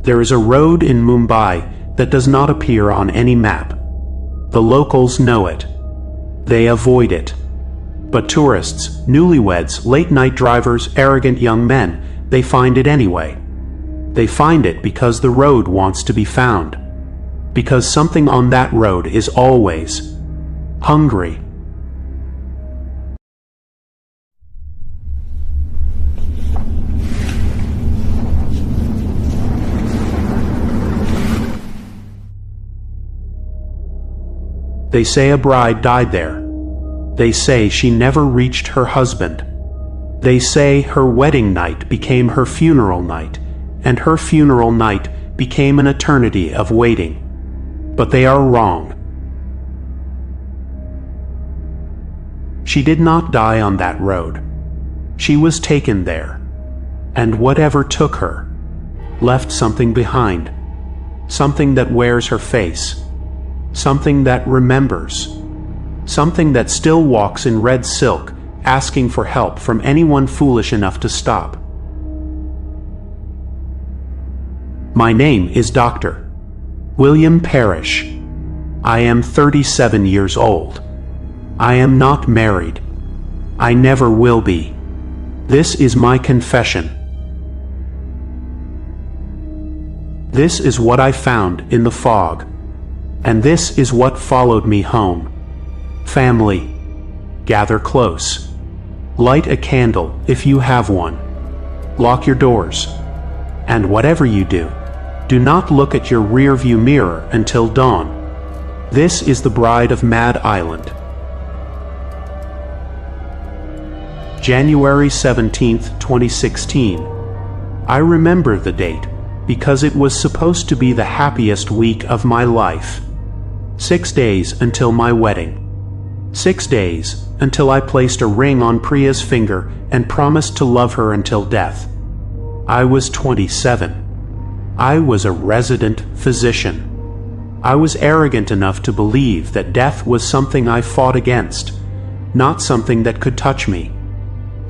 There is a road in Mumbai that does not appear on any map. The locals know it. They avoid it. But tourists, newlyweds, late-night drivers, arrogant young men, they find it anyway. They find it because the road wants to be found. Because something on that road is always hungry. They say a bride died there. They say she never reached her husband. They say her wedding night became her funeral night, and her funeral night became an eternity of waiting. But they are wrong. She did not die on that road. She was taken there, and whatever took her left something behind, something that wears her face, something that remembers, something that still walks in red silk, asking for help from anyone foolish enough to stop. My name is Dr. William Parrish. I am 37 years old. I am not married. I never will be. This is my confession. This is what I found in the fog. And this is what followed me home. Family, gather close. Light a candle if you have one. Lock your doors. And whatever you do, do not look at your rear-view mirror until dawn. This is the bride of Mad Island. January 17th, 2016. I remember the date because it was supposed to be the happiest week of my life. 6 days until my wedding. 6 days until I placed a ring on Priya's finger and promised to love her until death. I was 27. I was a resident physician. I was arrogant enough to believe that death was something I fought against, not something that could touch me.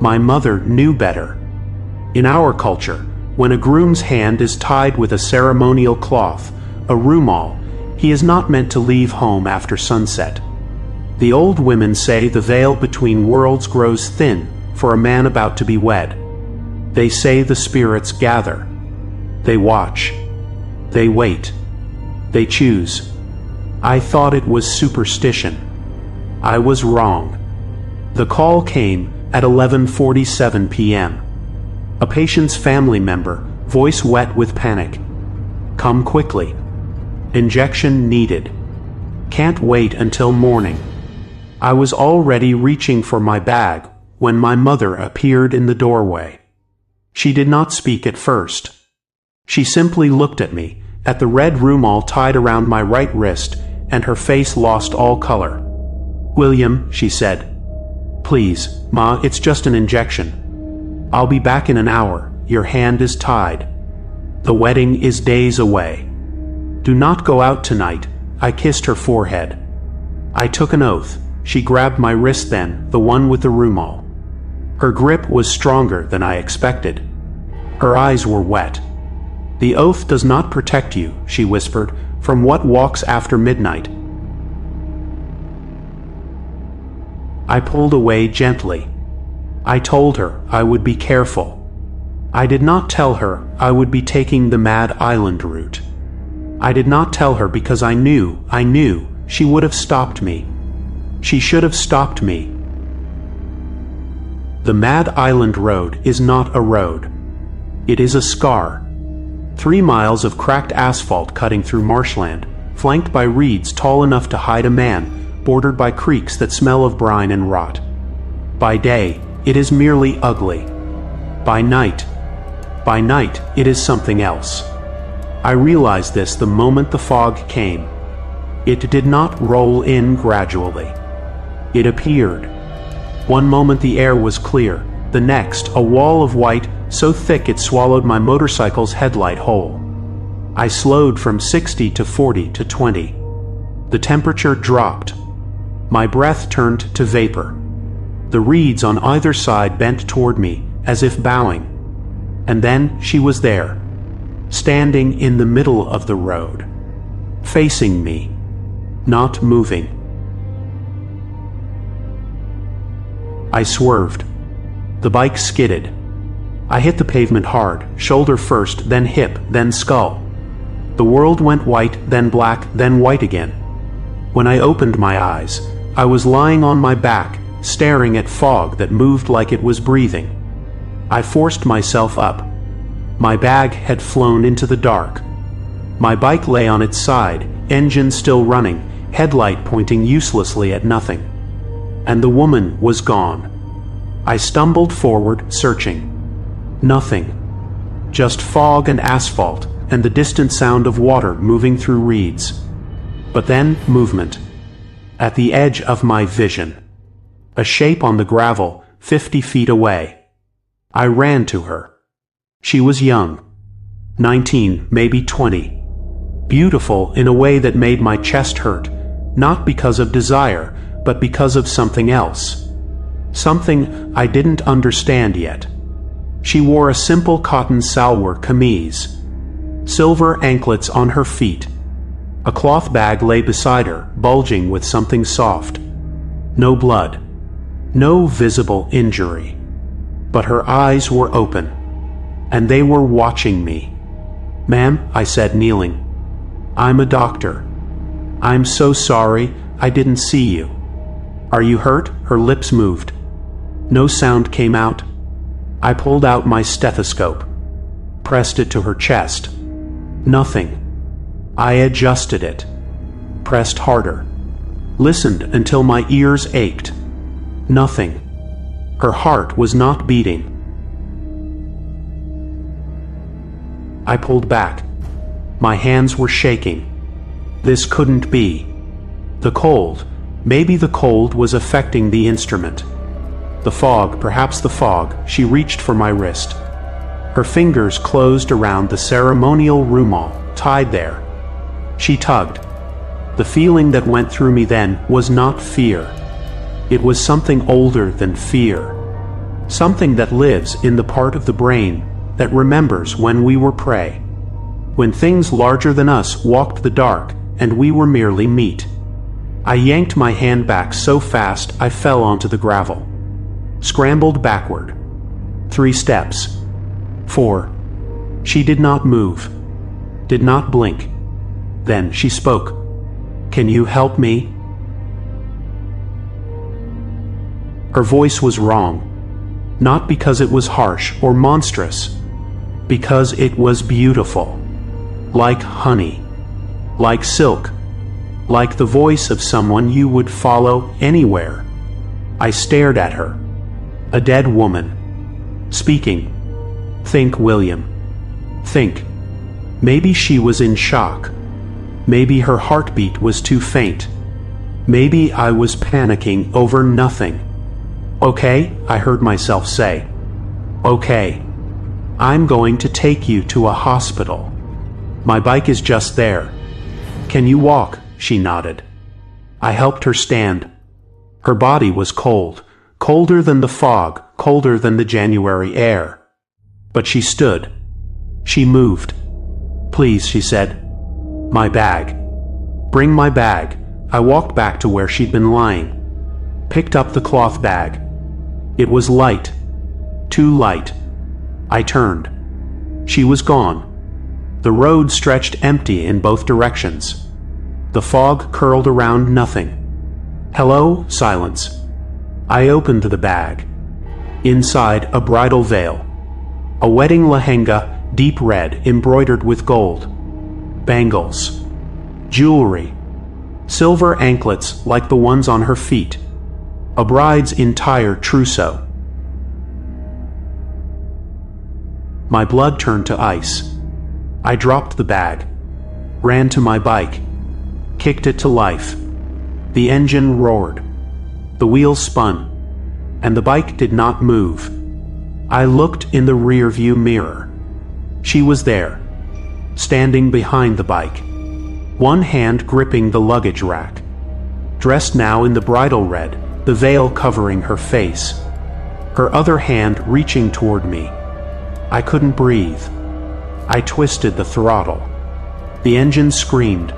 My mother knew better. In our culture, when a groom's hand is tied with a ceremonial cloth, a rumal, he is not meant to leave home after sunset. The old women say the veil between worlds grows thin for a man about to be wed. They say the spirits gather. They watch. They wait. They choose. I thought it was superstition. I was wrong. The call came at 11:47 p.m. A patient's family member, voice wet with panic. Come quickly. Injection needed. Can't wait until morning. I was already reaching for my bag when my mother appeared in the doorway. She did not speak at first. She simply looked at me, at the red rumal tied around my right wrist, and her face lost all color. William, she said. Please, Ma, it's just an injection. I'll be back in an hour. Your hand is tied. The wedding is days away. Do not go out tonight. I kissed her forehead. I took an oath. She grabbed my wrist then, the one with the rumal. Her grip was stronger than I expected. Her eyes were wet. The oath does not protect you, she whispered, from what walks after midnight. I pulled away gently. I told her I would be careful. I did not tell her I would be taking the Mad Island route. I did not tell her because I knew she would have stopped me. She should have stopped me. The Mad Island Road is not a road. It is a scar. 3 miles of cracked asphalt cutting through marshland, flanked by reeds tall enough to hide a man, bordered by creeks that smell of brine and rot. By day, it is merely ugly. By night, it is something else. I realized this the moment the fog came. It did not roll in gradually. It appeared. One moment the air was clear, the next a wall of white so thick it swallowed my motorcycle's headlight whole. I slowed from 60 to 40 to 20. The temperature dropped. My breath turned to vapor. The reeds on either side bent toward me, as if bowing. And then she was there. standing in the middle of the road, facing me, not moving. I swerved. The bike skidded. I hit the pavement hard, shoulder first, then hip, then skull. The world went white, then black, then white again. When I opened my eyes, I was lying on my back, staring at fog that moved like it was breathing. I forced myself up. My bag had flown into the dark. My bike lay on its side, engine still running, headlight pointing uselessly at nothing. And the woman was gone. I stumbled forward, searching. Nothing. Just fog and asphalt, and the distant sound of water moving through reeds. But then, movement. At the edge of my vision. A shape on the gravel, 50 feet away. I ran to her. She was young. 19, maybe 20. Beautiful in a way that made my chest hurt, not because of desire, but because of something else. Something I didn't understand yet. She wore a simple cotton salwar kameez. Silver anklets on her feet. A cloth bag lay beside her, bulging with something soft. No blood. No visible injury. But her eyes were open, and they were watching me. "Ma'am," I said, kneeling. "I'm a doctor. I'm so sorry, I didn't see you. Are you hurt?" Her lips moved. No sound came out. I pulled out my stethoscope, pressed it to her chest. Nothing. I adjusted it, pressed harder, listened until my ears ached. Nothing. Her heart was not beating. I pulled back. My hands were shaking. This couldn't be. The cold, maybe the cold was affecting the instrument. The fog, perhaps the fog, she reached for my wrist. Her fingers closed around the ceremonial rumal, tied there. She tugged. The feeling that went through me then was not fear. It was something older than fear. Something that lives in the part of the brain that remembers when we were prey. When things larger than us walked the dark and we were merely meat. I yanked my hand back so fast I fell onto the gravel. Scrambled backward. 3 steps. 4. She did not move. Did not blink. Then she spoke. "Can you help me?" Her voice was wrong. Not because it was harsh or monstrous. Because it was beautiful. Like honey. Like silk. Like the voice of someone you would follow anywhere. I stared at her. A dead woman. Speaking. Think, William. Think. Maybe she was in shock. Maybe her heartbeat was too faint. Maybe I was panicking over nothing. "Okay," I heard myself say. "Okay. I'm going to take you to a hospital. My bike is just there. Can you walk?" She nodded. I helped her stand. Her body was cold, colder than the fog, colder than the January air. But she stood. She moved. "Please," she said. "My bag." "Bring my bag." I walked back to where she'd been lying. Picked up the cloth bag. It was light. Too light. I turned. She was gone. The road stretched empty in both directions. The fog curled around nothing. "Hello?" Silence. I opened the bag. Inside, a bridal veil. A wedding lehenga, deep red, embroidered with gold. Bangles. Jewelry. Silver anklets like the ones on her feet. A bride's entire trousseau. My blood turned to ice. I dropped the bag. Ran to my bike. Kicked it to life. The engine roared. The wheels spun. And the bike did not move. I looked in the rear-view mirror. She was there, standing behind the bike, one hand gripping the luggage rack, dressed now in the bridal red, the veil covering her face, her other hand reaching toward me. I couldn't breathe. I twisted the throttle. The engine screamed.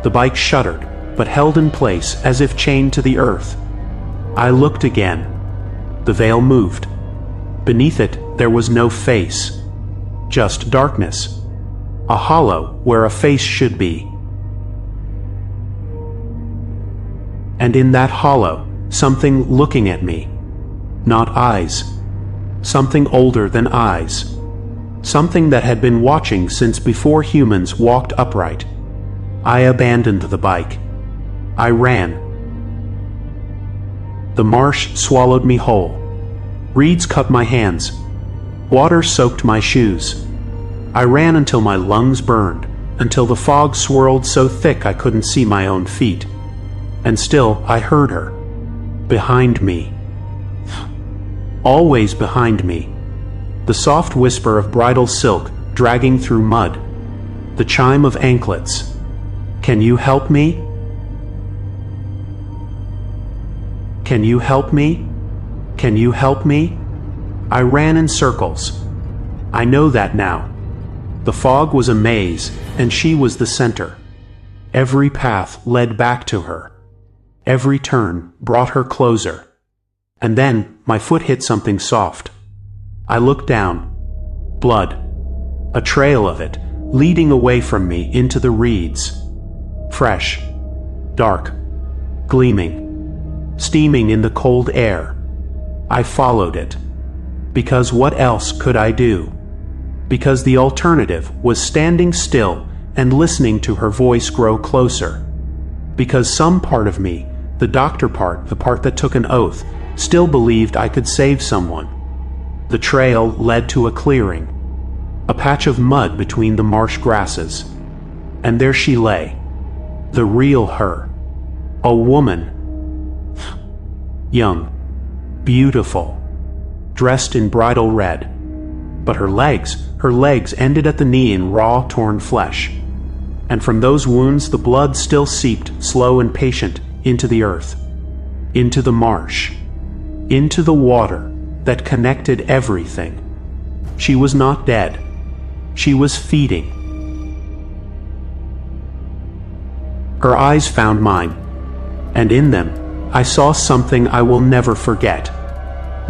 The bike shuddered, but held in place as if chained to the earth. I looked again. The veil moved. Beneath it, there was no face. Just darkness. A hollow where a face should be. And in that hollow, something looking at me. Not eyes. Something older than eyes. Something that had been watching since before humans walked upright. I abandoned the bike. I ran. The marsh swallowed me whole. Reeds cut my hands. Water soaked my shoes. I ran until my lungs burned, until the fog swirled so thick I couldn't see my own feet. And still I heard her. Behind me. Always behind me. The soft whisper of bridal silk dragging through mud. The chime of anklets. Can you help me? Can you help me? Can you help me? I ran in circles. I know that now. The fog was a maze, and she was the center. Every path led back to her. Every turn brought her closer. And then my foot hit something soft. I looked down. Blood. A trail of it, leading away from me into the reeds. Fresh. Dark. Gleaming. Steaming in the cold air. I followed it. Because what else could I do? Because the alternative was standing still and listening to her voice grow closer. Because some part of me, the doctor part, the part that took an oath, still believed I could save someone. The trail led to a clearing, a patch of mud between the marsh grasses. And there she lay, the real her, a woman. Young, beautiful, dressed in bridal red. But her legs ended at the knee in raw, torn flesh. And from those wounds the blood still seeped, slow and patient, into the earth, into the marsh, into the water that connected everything. She was not dead. She was feeding. Her eyes found mine, and in them I saw something I will never forget.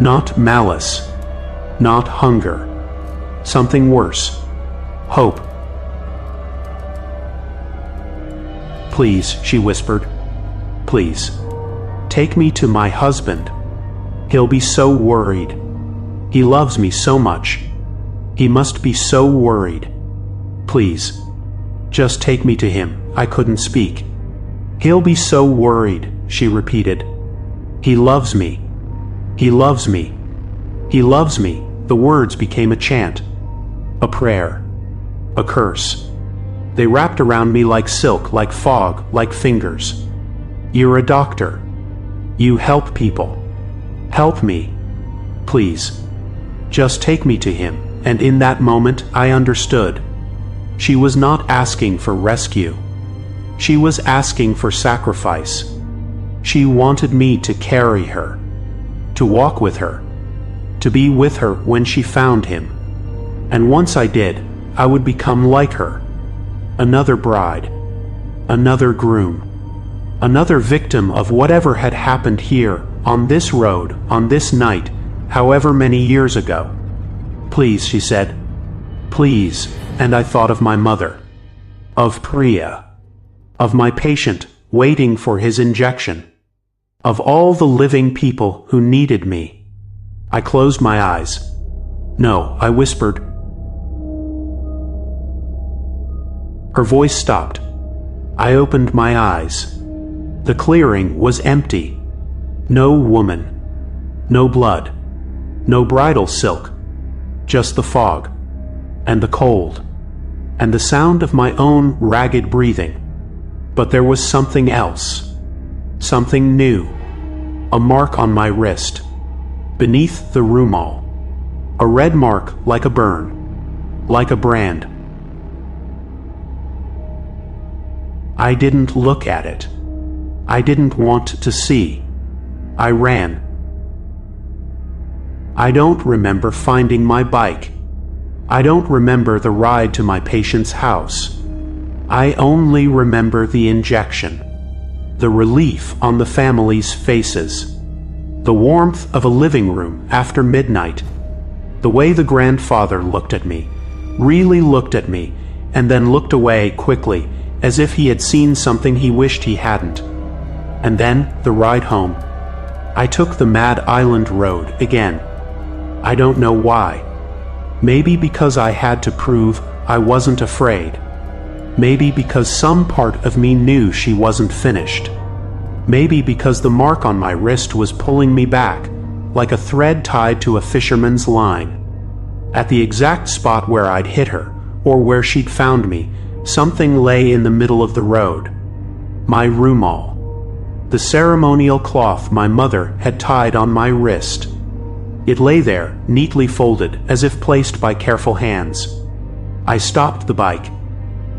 Not malice, not hunger. Something worse. Hope. Please, she whispered. Please. Take me to my husband. He'll be so worried. He loves me so much. He must be so worried. Please. Just take me to him. I couldn't speak. He'll be so worried, she repeated. He loves me. He loves me. He loves me. The words became a chant. A prayer. A curse. They wrapped around me like silk, like fog, like fingers. You're a doctor. You help people. Help me. Please. Just take me to him. And in that moment, I understood. She was not asking for rescue. She was asking for sacrifice. She wanted me to carry her, to walk with her, to be with her when she found him. And once I did, I would become like her. Another bride, another groom, another victim of whatever had happened here, on this road, on this night, however many years ago. Please, she said. Please. And I thought of my mother, of Priya, of my patient waiting for his injection, of all the living people who needed me. I closed my eyes. No, I whispered. Her voice stopped. I opened my eyes. The clearing was empty. No woman. No blood. No bridal silk. Just the fog. And the cold. And the sound of my own ragged breathing. But there was something else. Something new. A mark on my wrist. Beneath the rumal. A red mark like a burn. Like a brand. I didn't look at it. I didn't want to see. I ran. I don't remember finding my bike. I don't remember the ride to my patient's house. I only remember the injection, the relief on the family's faces, the warmth of a living room after midnight, the way the grandfather looked at me, really looked at me, and then looked away quickly, as if he had seen something he wished he hadn't. And then the ride home. I took the Mad Island Road again. I don't know why. Maybe because I had to prove I wasn't afraid. Maybe because some part of me knew she wasn't finished. Maybe because the mark on my wrist was pulling me back, like a thread tied to a fisherman's line. At the exact spot where I'd hit her, or where she'd found me, something lay in the middle of the road. My rumal. The ceremonial cloth my mother had tied on my wrist. It lay there, neatly folded, as if placed by careful hands. I stopped the bike,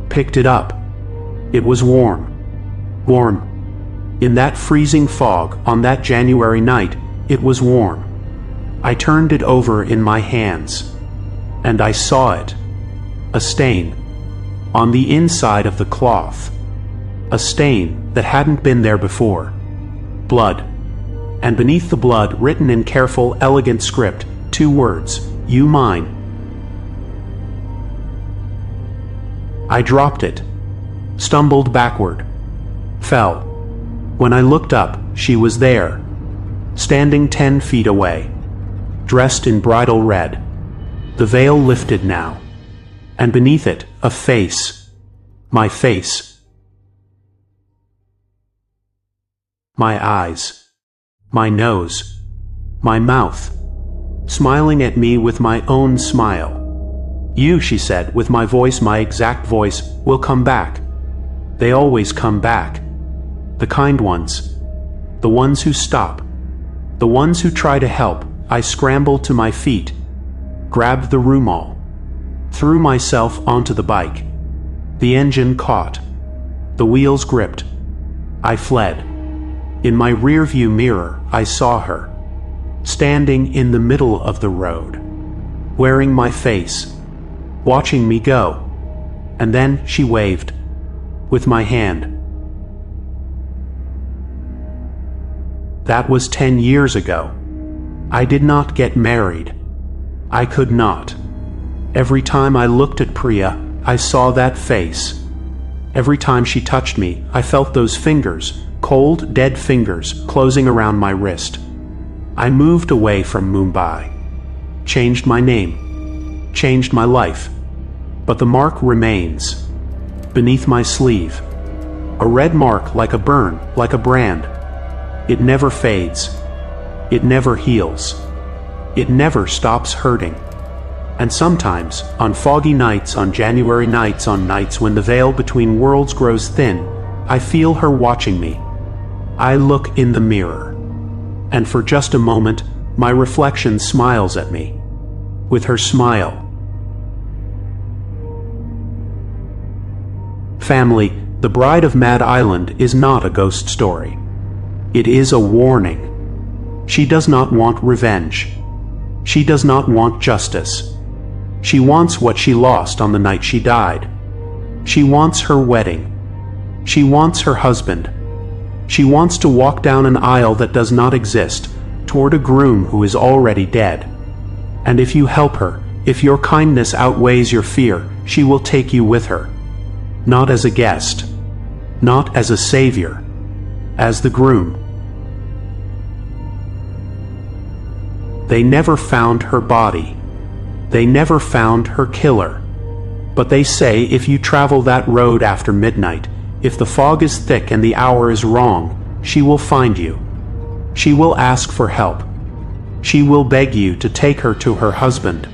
picked it up. It was warm. Warm. In that freezing fog, on that January night, it was warm. I turned it over in my hands, and I saw it. A stain. On the inside of the cloth. A stain that hadn't been there before. Blood. And beneath the blood, written in careful, elegant script, 2 words, "You mine." I dropped it, stumbled backward, fell. When I looked up, she was there, standing 10 feet away, dressed in bridal red, the veil lifted now, and beneath it, a face, my face. My eyes, my nose, my mouth, smiling at me with my own smile. "You," she said, with my voice, my exact voice, "will come back. They always come back. The kind ones. The ones who stop. The ones who try to help." I scrambled to my feet, grabbed the rumal, threw myself onto the bike. The engine caught. The wheels gripped. I fled. In my rearview mirror, I saw her, standing in the middle of the road, wearing my face, watching me go. And then she waved, with my hand. That was 10 years ago. I did not get married. I could not. Every time I looked at Priya, I saw that face. Every time she touched me, I felt those fingers, cold, dead fingers, closing around my wrist. I moved away from Mumbai, changed my name, changed my life, but the mark remains, beneath my sleeve. A red mark like a burn, like a brand. It never fades. It never heals. It never stops hurting. And sometimes, on foggy nights, on January nights, on nights when the veil between worlds grows thin, I feel her watching me. I look in the mirror, and for just a moment, my reflection smiles at me, with her smile. Family, The Bride of Mad Island is not a ghost story. It is a warning. She does not want revenge. She does not want justice. She wants what she lost on the night she died. She wants her wedding. She wants her husband. She wants to walk down an aisle that does not exist, toward a groom who is already dead. And if you help her, if your kindness outweighs your fear, she will take you with her. Not as a guest, not as a savior, as the groom. They never found her body. They never found her killer. But they say if you travel that road after midnight, if the fog is thick and the hour is wrong, she will find you. She will ask for help. She will beg you to take her to her husband.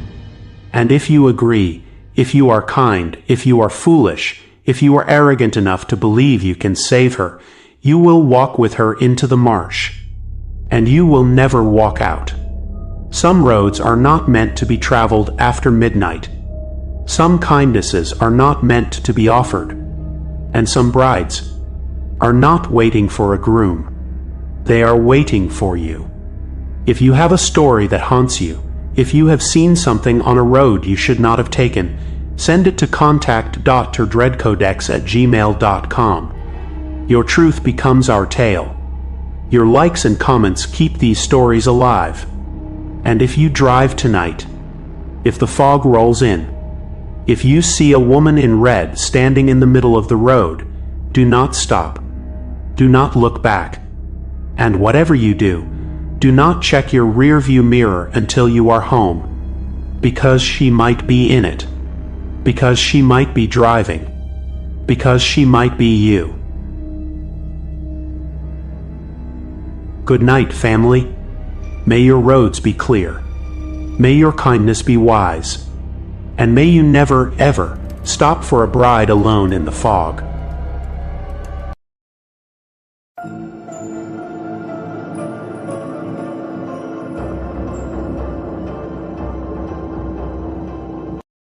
And if you agree, if you are kind, if you are foolish, if you are arrogant enough to believe you can save her, you will walk with her into the marsh. And you will never walk out. Some roads are not meant to be traveled after midnight. Some kindnesses are not meant to be offered. And some brides are not waiting for a groom. They are waiting for you. If you have a story that haunts you, If you have seen something on a road you should not have taken, send it to contact.tordreadcodex@gmail.com. Your truth becomes our tale. Your likes and comments keep these stories alive. And if you drive tonight, if the fog rolls in, if you see a woman in red standing in the middle of the road, do not stop. Do not look back. And whatever you do, do not check your rearview mirror until you are home, because she might be in it, because she might be driving, because she might be you. Good night, family. May your roads be clear. May your kindness be wise. And may you never, ever stop for a bride alone in the fog.